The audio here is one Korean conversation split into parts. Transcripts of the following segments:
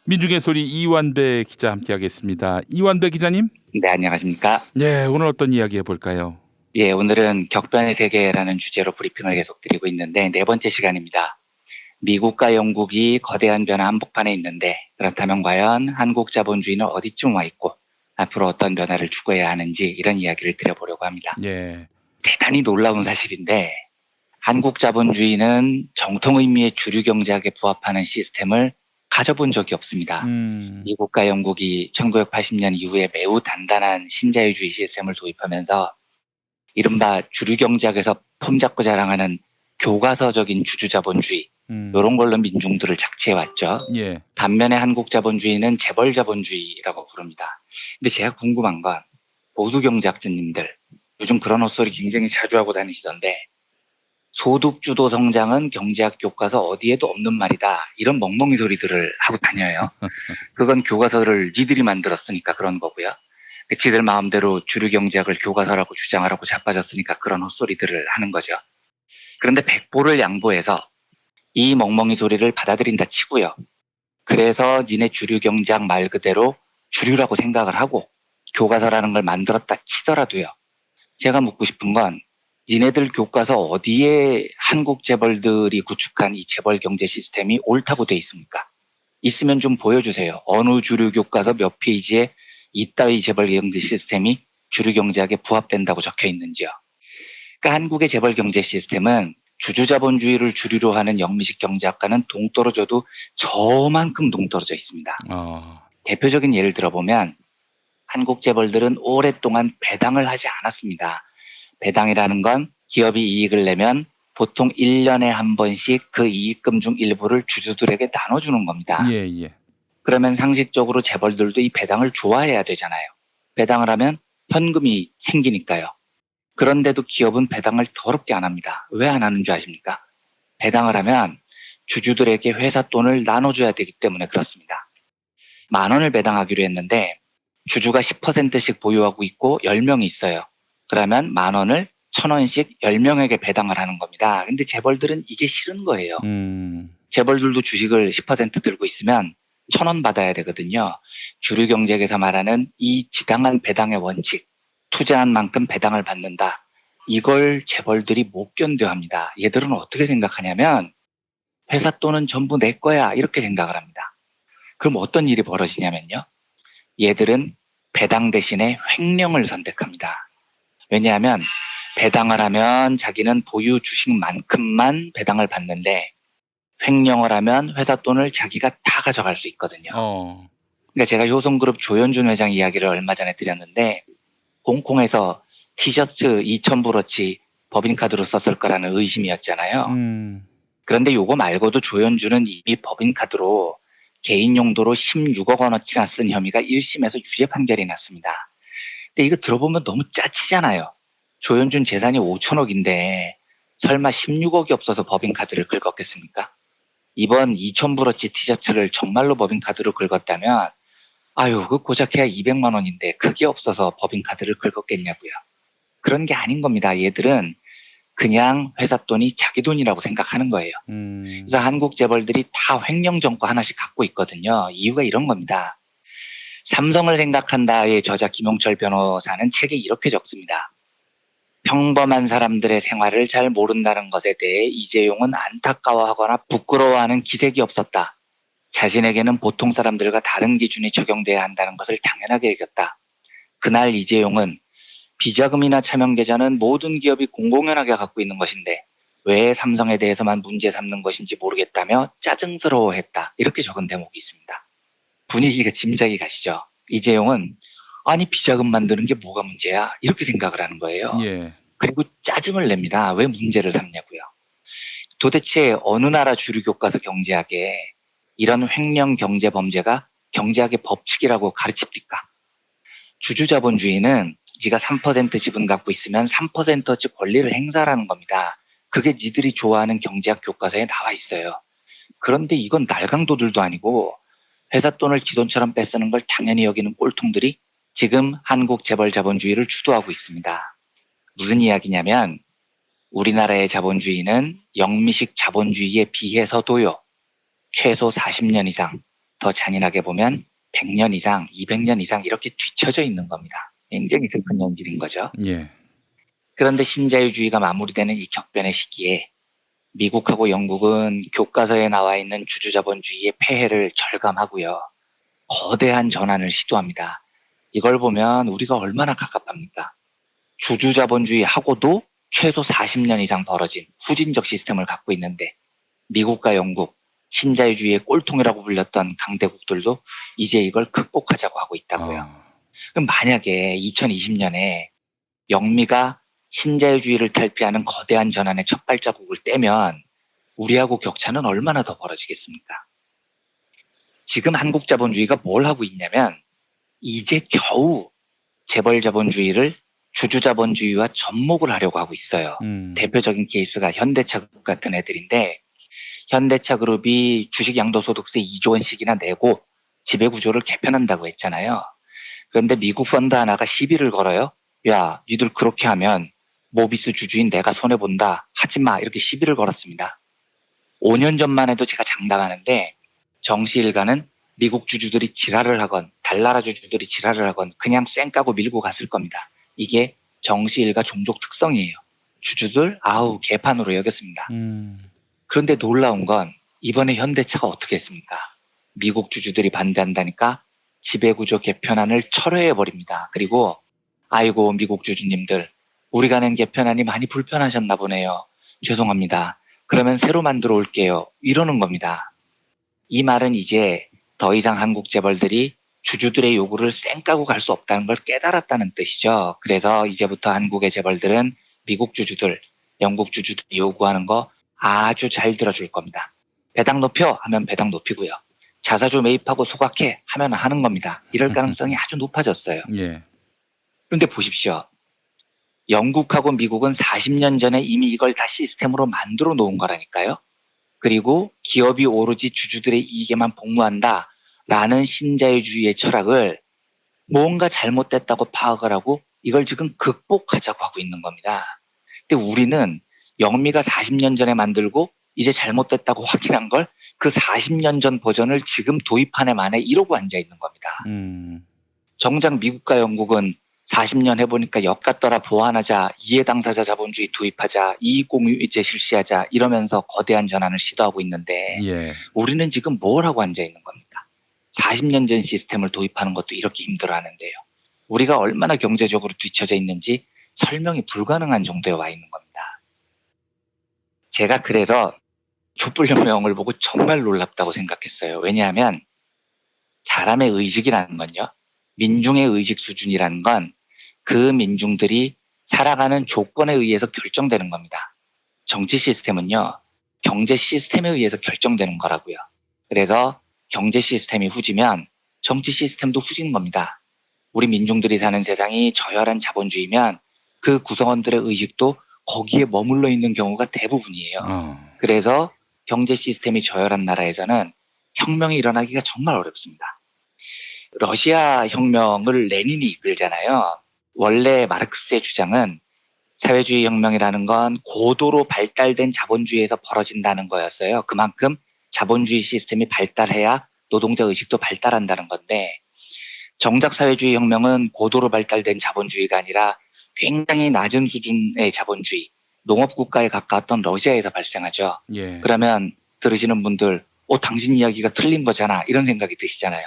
민중의 소리 이완배 기자 함께하겠습니다. 이완배 기자님. 네, 안녕하십니까. 네, 오늘 어떤 이야기 해볼까요? 예, 오늘은 격변의 세계라는 주제로 브리핑을 계속 드리고 있는데 네 번째 시간입니다. 미국과 영국이 거대한 변화 한복판에 있는데 그렇다면 과연 한국 자본주의는 어디쯤 와 있고 앞으로 어떤 변화를 추구해야 하는지 이런 이야기를 드려보려고 합니다. 예. 대단히 놀라운 사실인데 한국 자본주의는 정통 의미의 주류 경제학에 부합하는 시스템을 가져본 적이 없습니다. 미국과 영국이 1980년 이후에 매우 단단한 신자유주의 시스템을 도입하면서 이른바 주류 경제학에서 폼잡고 자랑하는 교과서적인 주주자본주의 이런 걸로 민중들을 착취해왔죠. 예. 반면에 한국 자본주의는 재벌 자본주의라고 부릅니다. 근데 제가 궁금한 건 보수 경제학자님들 요즘 그런 헛소리 굉장히 자주 하고 다니시던데 소득주도 성장은 경제학 교과서 어디에도 없는 말이다. 이런 멍멍이 소리들을 하고 다녀요. 그건 교과서를 니들이 만들었으니까 그런 거고요. 지들 마음대로 주류 경제학을 교과서라고 주장하라고 자빠졌으니까 그런 헛소리들을 하는 거죠. 그런데 백보를 양보해서 이 멍멍이 소리를 받아들인다 치고요. 그래서 니네 주류 경제학 말 그대로 주류라고 생각을 하고 교과서라는 걸 만들었다 치더라도요. 제가 묻고 싶은 건 니네들 교과서 어디에 한국 재벌들이 구축한 이 재벌 경제 시스템이 옳다고 돼 있습니까? 있으면 좀 보여주세요. 어느 주류 교과서 몇 페이지에 이따위 재벌 경제 시스템이 주류 경제학에 부합된다고 적혀 있는지요. 그러니까 한국의 재벌 경제 시스템은 주주자본주의를 주류로 하는 영미식 경제학과는 동떨어져도 저만큼 동떨어져 있습니다. 대표적인 예를 들어보면 한국 재벌들은 오랫동안 배당을 하지 않았습니다. 배당이라는 건 기업이 이익을 내면 보통 1년에 한 번씩 그 이익금 중 일부를 주주들에게 나눠주는 겁니다. 예. 그러면 상식적으로 재벌들도 이 배당을 좋아해야 되잖아요. 배당을 하면 현금이 생기니까요. 그런데도 기업은 배당을 더럽게 안 합니다. 왜 안 하는 줄 아십니까? 배당을 하면 주주들에게 회사 돈을 나눠줘야 되기 때문에 그렇습니다. 10,000원을 배당하기로 했는데 주주가 10%씩 보유하고 있고 10명이 있어요. 그러면 10,000원을 1,000원씩 10명에게 배당을 하는 겁니다. 근데 재벌들은 이게 싫은 거예요. 재벌들도 주식을 10% 들고 있으면 1,000원 받아야 되거든요. 주류 경제학에서 말하는 이 지당한 배당의 원칙, 투자한 만큼 배당을 받는다. 이걸 재벌들이 못 견뎌합니다. 얘들은 어떻게 생각하냐면 회사 돈은 전부 내 거야 이렇게 생각을 합니다. 그럼 어떤 일이 벌어지냐면요. 얘들은 배당 대신에 횡령을 선택합니다. 왜냐하면 배당을 하면 자기는 보유 주식만큼만 배당을 받는데 횡령을 하면 회사 돈을 자기가 다 가져갈 수 있거든요. 그러니까 제가 효성그룹 조현준 회장 이야기를 얼마 전에 드렸는데 홍콩에서 티셔츠 2,000불어치 법인카드로 썼을 거라는 의심이었잖아요. 그런데 요거 말고도 조현준은 이미 법인카드로 개인 용도로 16억 원어치나 쓴 혐의가 1심에서 유죄 판결이 났습니다. 근데 이거 들어보면 너무 짜치잖아요. 조현준 재산이 5천억인데 설마 16억이 없어서 법인카드를 긁었겠습니까? 이번 2,000불어치 티셔츠를 정말로 법인카드로 긁었다면 아유 그 고작 해야 200만 원인데 그게 없어서 법인카드를 긁었겠냐고요. 그런 게 아닌 겁니다. 얘들은 그냥 회사 돈이 자기 돈이라고 생각하는 거예요. 그래서 한국 재벌들이 다 횡령 정보 하나씩 갖고 있거든요. 이유가 이런 겁니다. 삼성을 생각한다의 저자 김용철 변호사는 책에 이렇게 적습니다. 평범한 사람들의 생활을 잘 모른다는 것에 대해 이재용은 안타까워하거나 부끄러워하는 기색이 없었다. 자신에게는 보통 사람들과 다른 기준이 적용돼야 한다는 것을 당연하게 여겼다. 그날 이재용은 비자금이나 차명계좌는 모든 기업이 공공연하게 갖고 있는 것인데 왜 삼성에 대해서만 문제 삼는 것인지 모르겠다며 짜증스러워했다. 이렇게 적은 대목이 있습니다. 분위기가 짐작이 가시죠. 이재용은 아니 비자금 만드는 게 뭐가 문제야? 이렇게 생각을 하는 거예요. 예. 그리고 짜증을 냅니다. 왜 문제를 삼냐고요. 도대체 어느 나라 주류 교과서 경제학에 이런 횡령 경제 범죄가 경제학의 법칙이라고 가르칩니까? 주주자본주의는 네가 3% 지분 갖고 있으면 3%치 권리를 행사하라는 겁니다. 그게 니들이 좋아하는 경제학 교과서에 나와 있어요. 그런데 이건 날강도들도 아니고 회사 돈을 지 돈처럼 뺏쓰는 걸 당연히 여기는 꼴통들이 지금 한국 재벌 자본주의를 주도하고 있습니다. 무슨 이야기냐면 우리나라의 자본주의는 영미식 자본주의에 비해서도요. 최소 40년 이상 더 잔인하게 보면 100년 이상, 200년 이상 이렇게 뒤처져 있는 겁니다. 굉장히 슬픈 현실인 거죠. 예. 그런데 신자유주의가 마무리되는 이 격변의 시기에 미국하고 영국은 교과서에 나와 있는 주주자본주의의 폐해를 절감하고요. 거대한 전환을 시도합니다. 이걸 보면 우리가 얼마나 갑갑합니까? 주주자본주의하고도 최소 40년 이상 벌어진 후진적 시스템을 갖고 있는데 미국과 영국, 신자유주의의 꼴통이라고 불렸던 강대국들도 이제 이걸 극복하자고 하고 있다고요. 그럼 만약에 2020년에 영미가 신자유주의를 탈피하는 거대한 전환의 첫 발자국을 떼면 우리하고 격차는 얼마나 더 벌어지겠습니까? 지금 한국 자본주의가 뭘 하고 있냐면 이제 겨우 재벌 자본주의를 주주 자본주의와 접목을 하려고 하고 있어요. 대표적인 케이스가 현대차그룹 같은 애들인데 현대차그룹이 주식 양도소득세 2조 원씩이나 내고 지배구조를 개편한다고 했잖아요. 그런데 미국 펀드 하나가 시비를 걸어요. 야, 니들 그렇게 하면 모비스 주주인 내가 손해본다. 하지마. 이렇게 시비를 걸었습니다. 5년 전만 해도 제가 장담하는데 정시 일가는 미국 주주들이 지랄을 하건 달나라 주주들이 지랄을 하건 그냥 쌩 까고 밀고 갔을 겁니다. 이게 정시 일가 종족 특성이에요. 주주들 아우 개판으로 여겼습니다. 그런데 놀라운 건 이번에 현대차가 어떻게 했습니까? 미국 주주들이 반대한다니까 지배구조 개편안을 철회해버립니다. 그리고 아이고 미국 주주님들 우리가 낸 개편안이 많이 불편하셨나 보네요. 죄송합니다. 그러면 새로 만들어 올게요. 이러는 겁니다. 이 말은 이제 더 이상 한국 재벌들이 주주들의 요구를 쌩 까고 갈 수 없다는 걸 깨달았다는 뜻이죠. 그래서 이제부터 한국의 재벌들은 미국 주주들, 영국 주주들이 요구하는 거 아주 잘 들어줄 겁니다. 배당 높여 하면 배당 높이고요. 자사주 매입하고 소각해 하면 하는 겁니다. 이럴 가능성이 아주 높아졌어요. 예. 그런데 보십시오. 영국하고 미국은 40년 전에 이미 이걸 다 시스템으로 만들어 놓은 거라니까요. 그리고 기업이 오로지 주주들의 이익에만 복무한다라는 신자유주의의 철학을 뭔가 잘못됐다고 파악을 하고 이걸 지금 극복하자고 하고 있는 겁니다. 근데 우리는 영미가 40년 전에 만들고 이제 잘못됐다고 확인한 걸 그 40년 전 버전을 지금 도입한 애 만에 이러고 앉아 있는 겁니다. 정작 미국과 영국은 40년 해보니까 엿같더라 보완하자, 이해 당사자 자본주의 도입하자, 이익공유제 실시하자 이러면서 거대한 전환을 시도하고 있는데 예. 우리는 지금 뭘 하고 앉아 있는 겁니까? 40년 전 시스템을 도입하는 것도 이렇게 힘들어하는데요. 우리가 얼마나 경제적으로 뒤처져 있는지 설명이 불가능한 정도에 와 있는 겁니다. 제가 그래서 촛불혁명을 보고 정말 놀랍다고 생각했어요. 왜냐하면 사람의 의식이라는 건요. 민중의 의식 수준이라는 건 그 민중들이 살아가는 조건에 의해서 결정되는 겁니다. 정치 시스템은요. 경제 시스템에 의해서 결정되는 거라고요. 그래서 경제 시스템이 후지면 정치 시스템도 후지는 겁니다. 우리 민중들이 사는 세상이 저열한 자본주의면 그 구성원들의 의식도 거기에 머물러 있는 경우가 대부분이에요. 그래서 경제 시스템이 저열한 나라에서는 혁명이 일어나기가 정말 어렵습니다. 러시아 혁명을 레닌이 이끌잖아요. 원래 마르크스의 주장은 사회주의 혁명이라는 건 고도로 발달된 자본주의에서 벌어진다는 거였어요. 그만큼 자본주의 시스템이 발달해야 노동자 의식도 발달한다는 건데 정작 사회주의 혁명은 고도로 발달된 자본주의가 아니라 굉장히 낮은 수준의 자본주의, 농업국가에 가까웠던 러시아에서 발생하죠. 예. 그러면 들으시는 분들 당신 이야기가 틀린 거잖아 이런 생각이 드시잖아요.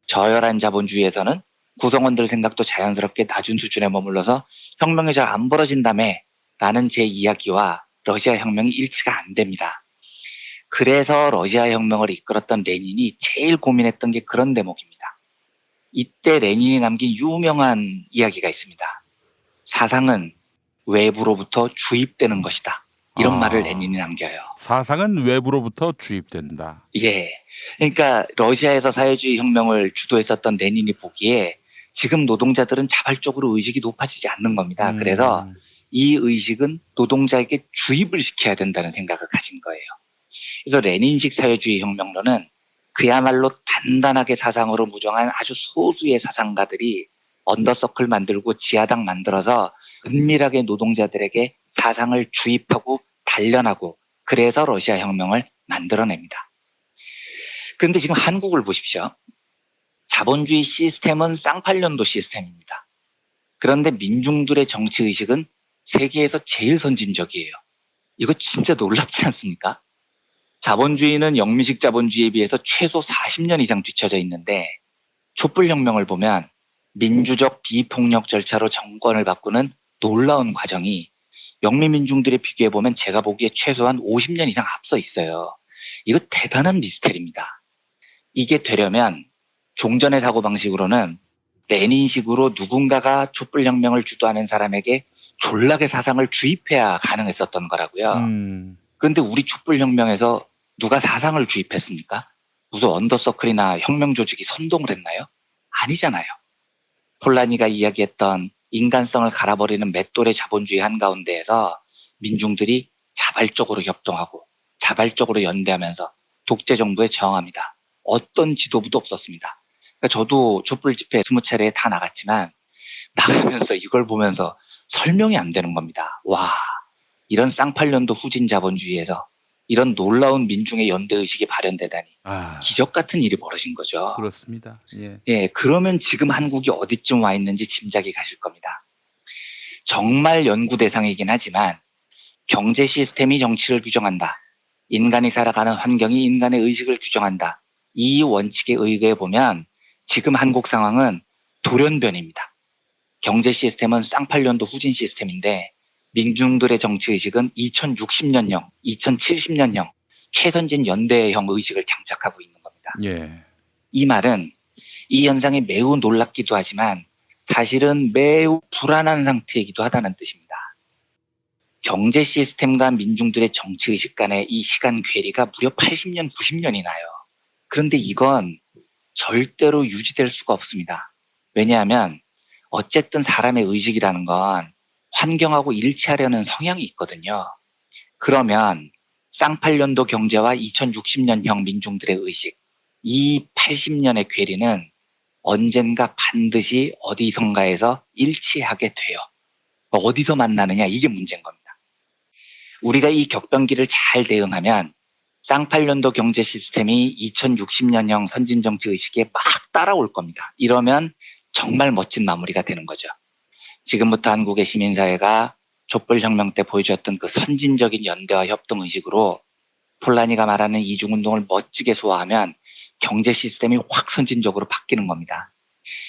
저열한 자본주의에서는 구성원들 생각도 자연스럽게 낮은 수준에 머물러서 혁명이 잘 안 벌어진다며 라는 제 이야기와 러시아 혁명이 일치가 안 됩니다. 그래서 러시아 혁명을 이끌었던 레닌이 제일 고민했던 게 그런 대목입니다. 이때 레닌이 남긴 유명한 이야기가 있습니다. 사상은 외부로부터 주입되는 것이다. 이런 말을 레닌이 남겨요. 사상은 외부로부터 주입된다. 예. 그러니까 러시아에서 사회주의 혁명을 주도했었던 레닌이 보기에 지금 노동자들은 자발적으로 의식이 높아지지 않는 겁니다. 그래서 이 의식은 노동자에게 주입을 시켜야 된다는 생각을 가진 거예요. 그래서 레닌식 사회주의 혁명론은 그야말로 단단하게 사상으로 무정한 아주 소수의 사상가들이 언더서클 만들고 지하당 만들어서 은밀하게 노동자들에게 사상을 주입하고 단련하고 그래서 러시아 혁명을 만들어냅니다. 그런데 지금 한국을 보십시오. 자본주의 시스템은 쌍팔년도 시스템입니다. 그런데 민중들의 정치의식은 세계에서 제일 선진적이에요. 이거 진짜 놀랍지 않습니까? 자본주의는 영미식 자본주의에 비해서 최소 40년 이상 뒤처져 있는데 촛불혁명을 보면 민주적 비폭력 절차로 정권을 바꾸는 놀라운 과정이 영미민중들에 비교해보면 제가 보기에 최소한 50년 이상 앞서 있어요. 이거 대단한 미스테리입니다. 이게 되려면 종전의 사고방식으로는 레닌식으로 누군가가 촛불혁명을 주도하는 사람에게 졸라게 사상을 주입해야 가능했었던 거라고요. 그런데 우리 촛불혁명에서 누가 사상을 주입했습니까? 무슨 언더서클이나 혁명조직이 선동을 했나요? 아니잖아요. 폴라니가 이야기했던 인간성을 갈아버리는 맷돌의 자본주의 한가운데에서 민중들이 자발적으로 협동하고 자발적으로 연대하면서 독재 정부에 저항합니다. 어떤 지도부도 없었습니다. 그러니까 저도 촛불 집회 20차례에 다 나갔지만 나가면서 이걸 보면서 설명이 안 되는 겁니다. 와, 이런 쌍팔년도 후진 자본주의에서 이런 놀라운 민중의 연대의식이 발현되다니 기적 같은 일이 벌어진 거죠. 그렇습니다. 예. 예, 그러면 지금 한국이 어디쯤 와 있는지 짐작이 가실 겁니다. 정말 연구 대상이긴 하지만 경제 시스템이 정치를 규정한다. 인간이 살아가는 환경이 인간의 의식을 규정한다. 이 원칙에 의거해 보면 지금 한국 상황은 돌연변입니다. 경제 시스템은 쌍팔년도 후진 시스템인데 민중들의 정치의식은 2060년형, 2070년형 최선진 연대형 의식을 장착하고 있는 겁니다. 예. 이 말은 이 현상이 매우 놀랍기도 하지만 사실은 매우 불안한 상태이기도 하다는 뜻입니다. 경제 시스템과 민중들의 정치의식 간의 이 시간 괴리가 무려 80년, 90년이 나요. 그런데 이건 절대로 유지될 수가 없습니다. 왜냐하면 어쨌든 사람의 의식이라는 건 환경하고 일치하려는 성향이 있거든요. 그러면 쌍팔년도 경제와 2060년형 민중들의 의식, 이 80년의 괴리는 언젠가 반드시 어디선가에서 일치하게 돼요. 어디서 만나느냐 이게 문제인 겁니다. 우리가 이 격변기를 잘 대응하면 쌍팔년도 경제 시스템이 2060년형 선진정치의식에 막 따라올 겁니다. 이러면 정말 멋진 마무리가 되는 거죠. 지금부터 한국의 시민사회가 촛불혁명 때 보여줬던 그 선진적인 연대와 협동의식으로 폴라니가 말하는 이중운동을 멋지게 소화하면 경제 시스템이 확 선진적으로 바뀌는 겁니다.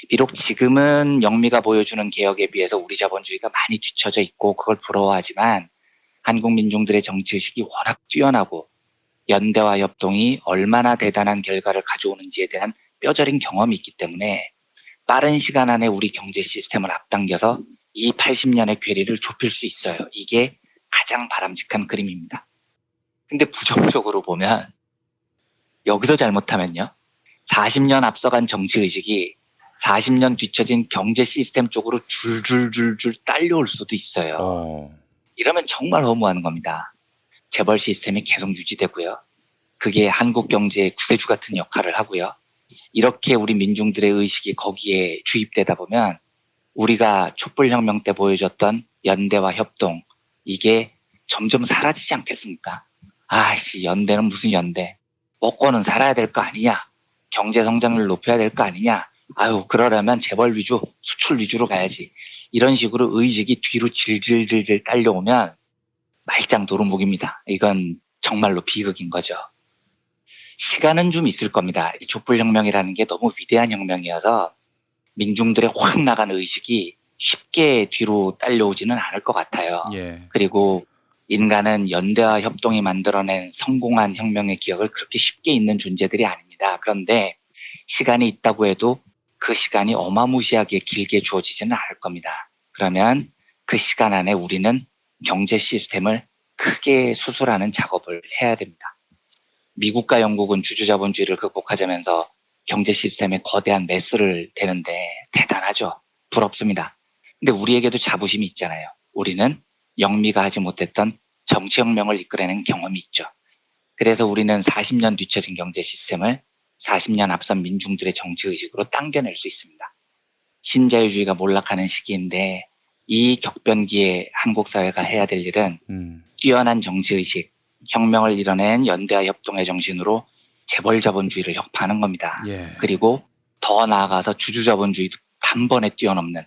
비록 지금은 영미가 보여주는 개혁에 비해서 우리 자본주의가 많이 뒤처져 있고 그걸 부러워하지만 한국 민중들의 정치의식이 워낙 뛰어나고 연대와 협동이 얼마나 대단한 결과를 가져오는지에 대한 뼈저린 경험이 있기 때문에 빠른 시간 안에 우리 경제 시스템을 앞당겨서 이 80년의 괴리를 좁힐 수 있어요. 이게 가장 바람직한 그림입니다. 근데 부정적으로 보면 여기서 잘못하면요. 40년 앞서간 정치의식이 40년 뒤처진 경제 시스템 쪽으로 줄줄줄줄 딸려올 수도 있어요. 이러면 정말 허무한 겁니다. 재벌 시스템이 계속 유지되고요. 그게 한국 경제의 구세주 같은 역할을 하고요. 이렇게 우리 민중들의 의식이 거기에 주입되다 보면 우리가 촛불혁명 때 보여줬던 연대와 협동, 이게 점점 사라지지 않겠습니까? 아이씨, 연대는 무슨 연대. 먹고는 살아야 될 거 아니냐. 경제 성장률 높여야 될 거 아니냐. 아유, 그러려면 재벌 위주, 수출 위주로 가야지. 이런 식으로 의식이 뒤로 질질질질 딸려오면 말짱 도루묵입니다. 이건 정말로 비극인 거죠. 시간은 좀 있을 겁니다. 이 촛불혁명이라는 게 너무 위대한 혁명이어서 민중들의 확 나간 의식이 쉽게 뒤로 딸려오지는 않을 것 같아요. 예. 그리고 인간은 연대와 협동이 만들어낸 성공한 혁명의 기억을 그렇게 쉽게 잊는 존재들이 아닙니다. 그런데 시간이 있다고 해도 그 시간이 어마무시하게 길게 주어지지는 않을 겁니다. 그러면 그 시간 안에 우리는 경제 시스템을 크게 수술하는 작업을 해야 됩니다. 미국과 영국은 주주자본주의를 극복하자면서 경제 시스템에 거대한 메스를 대는데 대단하죠. 부럽습니다. 근데 우리에게도 자부심이 있잖아요. 우리는 영미가 하지 못했던 정치혁명을 이끌어낸 경험이 있죠. 그래서 우리는 40년 뒤처진 경제 시스템을 40년 앞선 민중들의 정치의식으로 당겨낼 수 있습니다. 신자유주의가 몰락하는 시기인데 이 격변기에 한국 사회가 해야 될 일은 뛰어난 정치의식, 혁명을 이뤄낸 연대와 협동의 정신으로 재벌 자본주의를 혁파하는 겁니다. 예. 그리고 더 나아가서 주주 자본주의도 단번에 뛰어넘는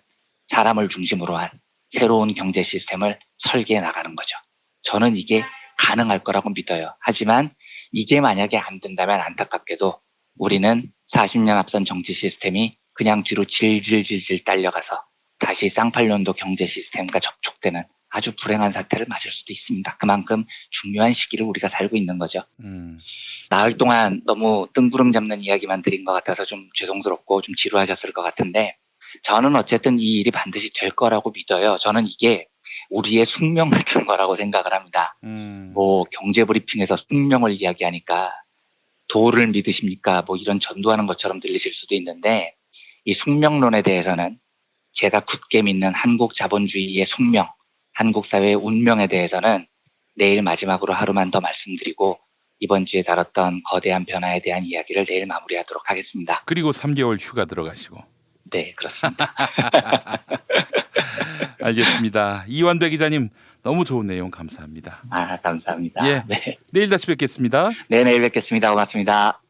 사람을 중심으로 한 새로운 경제 시스템을 설계해 나가는 거죠. 저는 이게 가능할 거라고 믿어요. 하지만 이게 만약에 안 된다면 안타깝게도 우리는 40년 앞선 정치 시스템이 그냥 뒤로 질질질질 딸려가서 다시 쌍팔년도 경제 시스템과 접촉되는 아주 불행한 사태를 맞을 수도 있습니다. 그만큼 중요한 시기를 우리가 살고 있는 거죠. 나흘 동안 너무 뜬구름 잡는 이야기만 드린 것 같아서 좀 죄송스럽고 좀 지루하셨을 것 같은데 저는 어쨌든 이 일이 반드시 될 거라고 믿어요. 저는 이게 우리의 숙명 같은 거라고 생각을 합니다. 뭐 경제 브리핑에서 숙명을 이야기하니까 도를 믿으십니까? 뭐 이런 전도하는 것처럼 들리실 수도 있는데 이 숙명론에 대해서는 제가 굳게 믿는 한국 자본주의의 숙명, 한국 사회의 운명에 대해서는 내일 마지막으로 하루만 더 말씀드리고 이번 주에 다뤘던 거대한 변화에 대한 이야기를 내일 마무리하도록 하겠습니다. 그리고 3개월 휴가 들어가시고. 네, 그렇습니다. 알겠습니다. 이완배 기자님 너무 좋은 내용 감사합니다. 감사합니다. 예. 네. 내일 다시 뵙겠습니다. 네, 내일 뵙겠습니다. 고맙습니다.